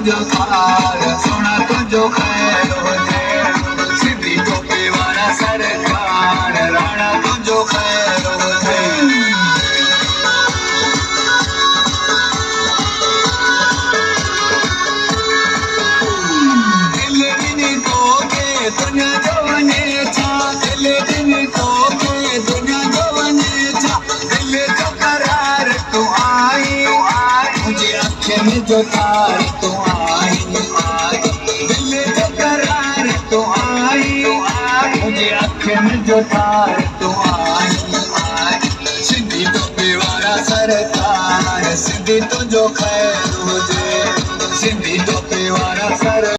तुझो कार सोना तुझो खैर हुजे सिंधी टोपी वारा सरकार राणा तुझो खैर हुजे दिल ॾिनी तोखे दुनिया जो वञे छा दिल ॾिनी तोखे दुनिया जो वञे छा दिल जो करार तूं आई मुंहिंजी अखियुनि जो तार तूं आई दिल जो करार तूं आई मुंहिंजी अखियुनि जो तार तूं आई सिंधी टोपी वारा सरकार सिंधी तुंहिंजो खैर हुजे सिंधी टोपी वारा सर